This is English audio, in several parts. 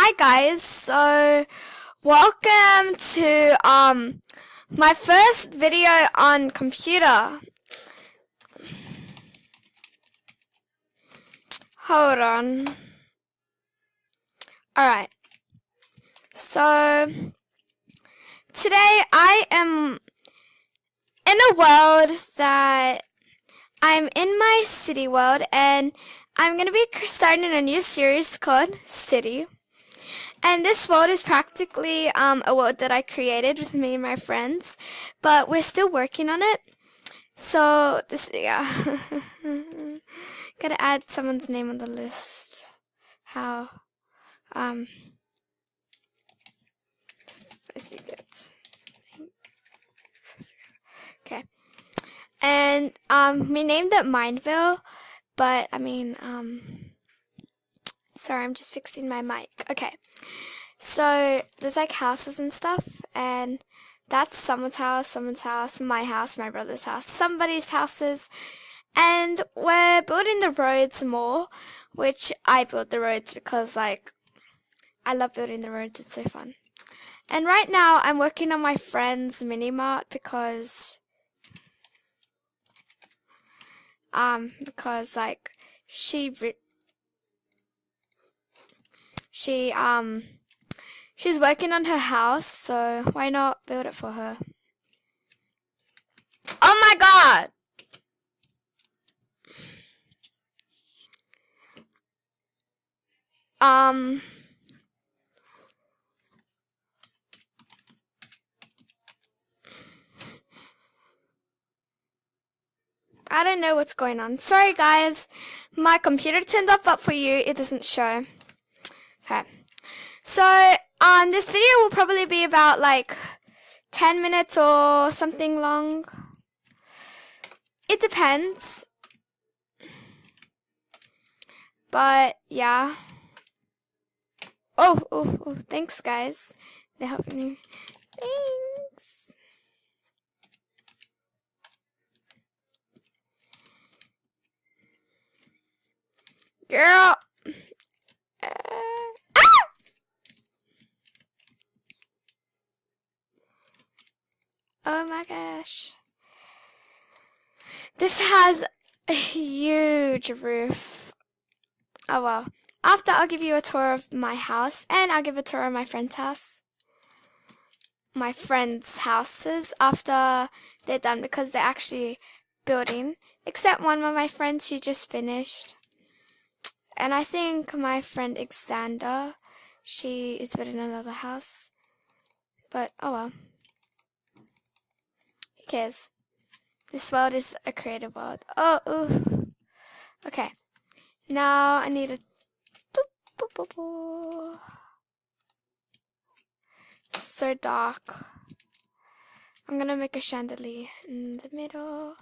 Hi guys, so welcome to my first video on computer. Hold on. Alright, so today I am in a world that I'm in my city world, and I'm going to be starting a new series called City. And this world is practically a world that I created with me and my friends, but we're still working on it. So gotta add someone's name on the list. How? Okay. And we named it Mineville, but sorry, I'm just fixing my mic. Okay. So there's like houses and stuff, and that's someone's house, my house, my brother's house, somebody's houses, and we're building the roads more, which I built the roads because I love building the roads, it's so fun. And right now I'm working on my friend's mini mart because she's working on her house, so why not build it for her? Oh my god! I don't know what's going on. Sorry guys, my computer turned off, but for you it doesn't show. Okay. So, this video will probably be about like 10 minutes or something long. It depends. But, yeah. Oh, thanks guys. They're helping me. Thanks. Girl. Oh my gosh. This has a huge roof. Oh well. After, I'll give you a tour of my house, and I'll give a tour of my friend's house. My friends' houses after they're done, because they're actually building. Except one of my friends, she just finished. And I think my friend Xander, she is building another house. But oh well. Who cares? This world is a creative world. Oh, ooh. Okay. Now I need a... So dark. I'm gonna make a chandelier in the middle.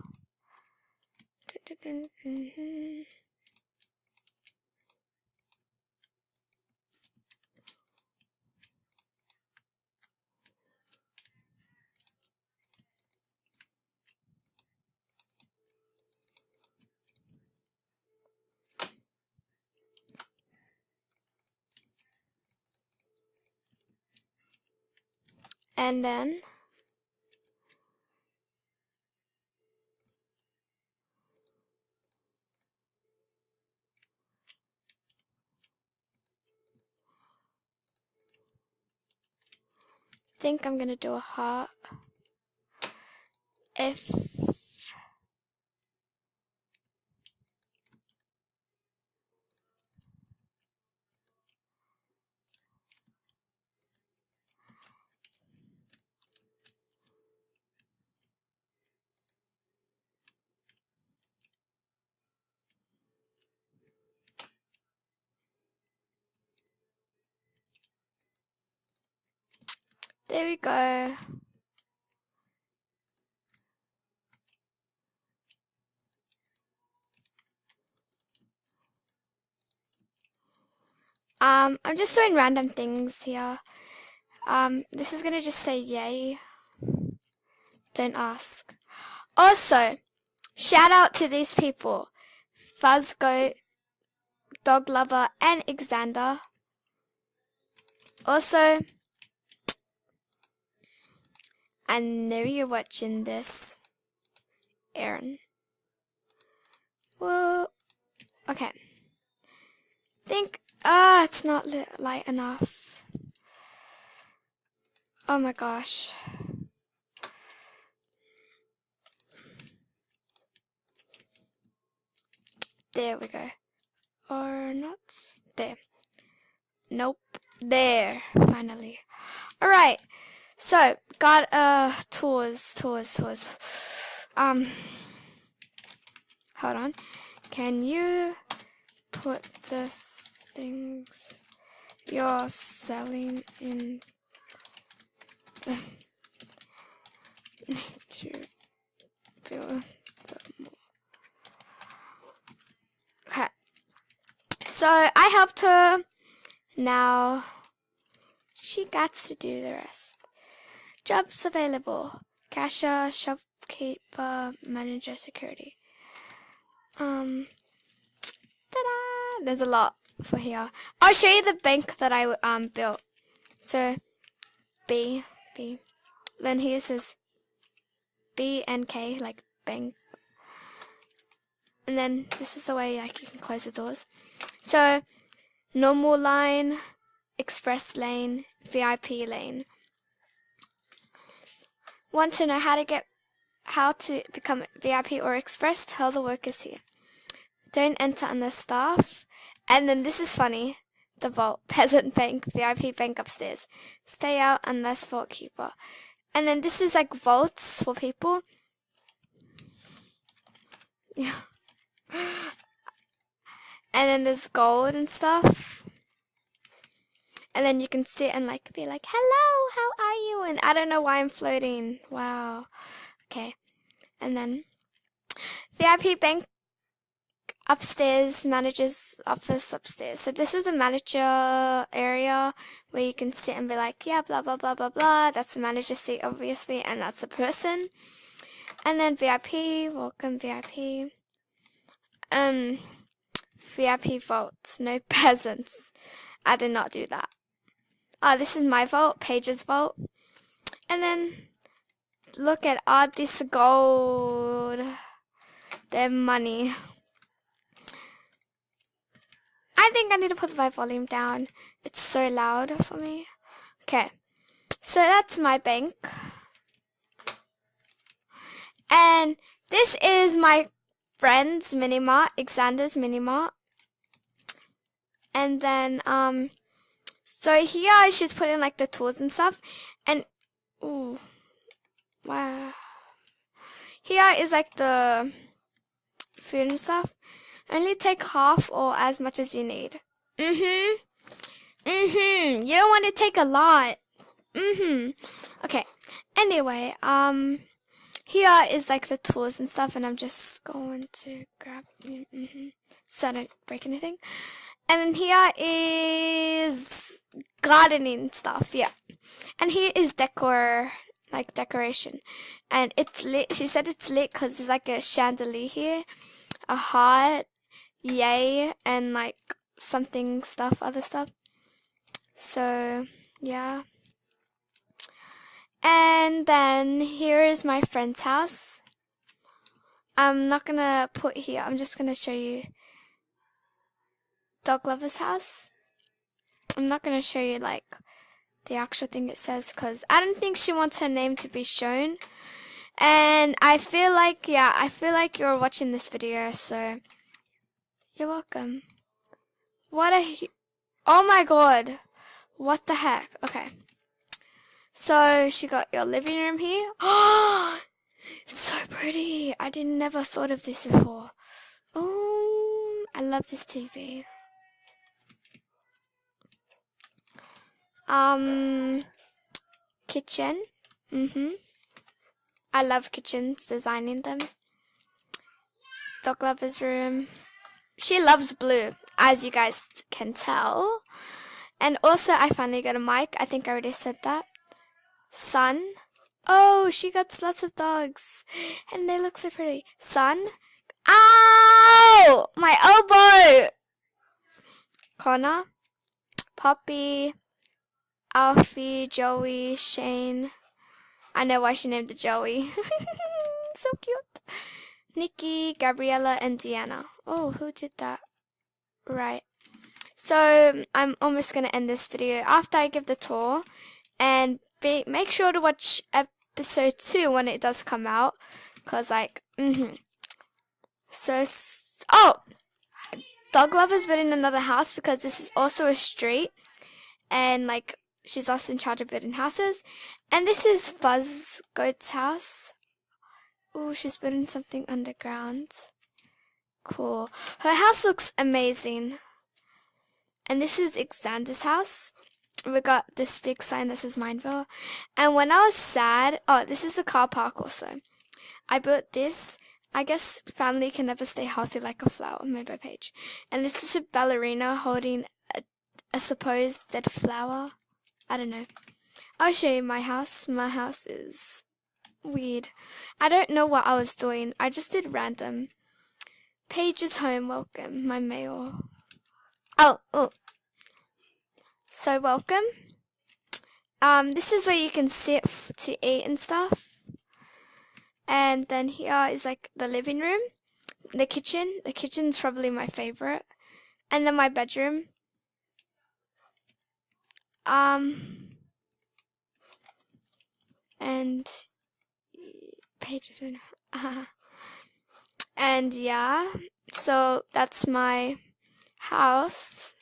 And then I think I'm gonna do a heart. There we go. I'm just doing random things here. This is gonna just say yay. Don't ask. Also, shout out to these people. Fuzzgoat, Dog Lover, and Xander. Also, I know you're watching this, Aaron. Well, okay. Think, it's not light enough. Oh my gosh. There we go. Or not. There. Nope. There. Finally. Alright. So, got tours. Hold on. Can you put the things you're selling in to build the more? Okay. So I helped her. Now she gets to do the rest. Jobs available: cashier, shopkeeper, manager, security. Ta-da! There's a lot for here. I'll show you the bank that I built. So B. Then here says B and K, like bank. And then this is the way like you can close the doors. So normal line, express lane, VIP lane. Want to know how to become VIP or express? Tell the workers here. Don't enter unless staff. And then this is funny. The vault, peasant bank, VIP bank upstairs. Stay out unless vault keeper. And then this is like vaults for people. Yeah. And then there's gold and stuff. And then you can sit and like be like, hello, how are you? And I don't know why I'm floating. Wow. Okay. And then VIP bank upstairs, manager's office upstairs. So this is the manager area where you can sit and be like, yeah, blah, blah, blah, blah, blah. That's the manager's seat, obviously, and that's a person. And then VIP, welcome VIP. VIP vault, no peasants. I did not do that. This is my vault, Paige's vault. And then look at all this gold. Their money. I think I need to put my volume down. It's so loud for me. Okay. So that's my bank. And this is my friend's mini mart, Xander's mini mart. And then so here she's putting like the tools and stuff. And ooh, wow. Here is like the food and stuff. Only take half or as much as you need. You don't want to take a lot. Okay. Anyway, here is like the tools and stuff, and I'm just going to grab so I don't break anything. And then here is gardening stuff, yeah. And here is decoration. And it's lit. She said it's lit because there's like a chandelier here, a heart, yay, and like other stuff. So, yeah. And then here is my friend's house. I'm not gonna put here, I'm just gonna show you dog lover's house. I'm not gonna show you like the actual thing it says because I don't think she wants her name to be shown. And I feel like you're watching this video, so you're welcome. Oh my god. What the heck? Okay. So she got your living room here. Oh, it's so pretty. I never thought of this before. Oh, I love this TV. Kitchen. I love kitchens, designing them. Dog lover's room. She loves blue, as you guys can tell. And also, I finally got a mic. I think I already said that. Sun. Oh, she got lots of dogs. And they look so pretty. Sun. Ow! My elbow! Connor. Poppy. Alfie, Joey, Shane. I know why she named it Joey. So cute. Nikki, Gabriella, and Deanna. Oh, who did that? Right. So I'm almost gonna end this video after I give the tour, and make sure to watch episode 2 when it does come out, cause like oh, Dog Lover's been in another house because this is also a street, and like she's also in charge of building houses. And this is Fuzz Goat's house. Oh, she's building something underground. Cool. Her house looks amazing. And this is Xander's house. We got this big sign that says Mineville. And when I was sad, oh, this is the car park also. I built this. I guess family can never stay healthy like a flower, made by Paige. And this is a ballerina holding a supposed dead flower. I don't know. I'll show you my house. My house is weird. I don't know what I was doing. I just did random. Paige is home. Welcome, my mail. Oh. So welcome. This is where you can sit to eat and stuff. And then here is like the living room, the kitchen. The kitchen's probably my favorite. And then my bedroom. And Paige's room. And yeah, so that's my house.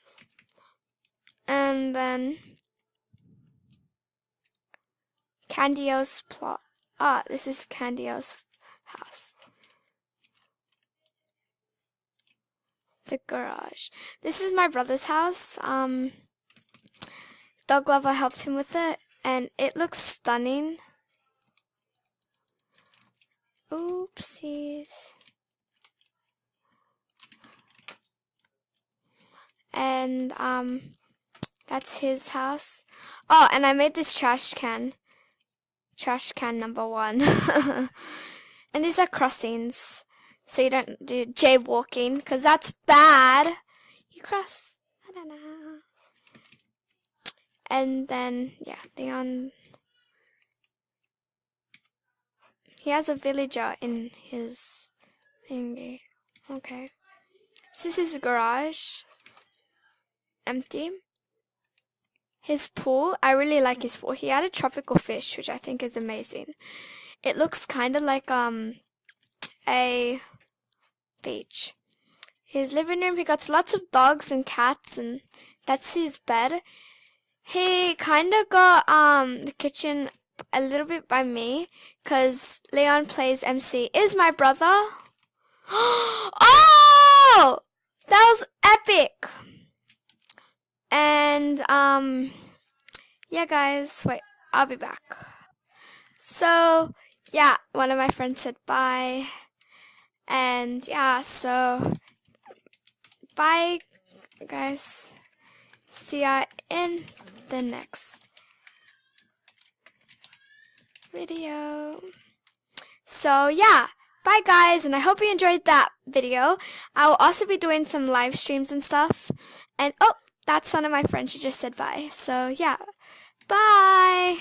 And then Candiel's plot. This is Candiel's house. The garage. This is my brother's house. Dog Lover helped him with it, and it looks stunning. Oopsies. And that's his house. Oh, and I made this trash can number 1. And these are crossings, so you don't do jaywalking, because that's bad. You cross. And then yeah, Leon, he has a villager in his thingy. Okay, so this is his garage. Empty. His pool, I really like his pool. He had a tropical fish, which I think is amazing. It looks kind of like a beach. His living room, he got lots of dogs and cats, and that's his bed. He kind of got the kitchen a little bit by me, because Leon plays MC. Is my brother. Oh! That was epic! And yeah guys, wait, I'll be back. So yeah, one of my friends said bye, and yeah, so bye guys, see ya in the next video. So yeah, bye guys, and I hope you enjoyed that video. I will also be doing some live streams and stuff, and oh, that's one of my friends who just said bye. So yeah, bye.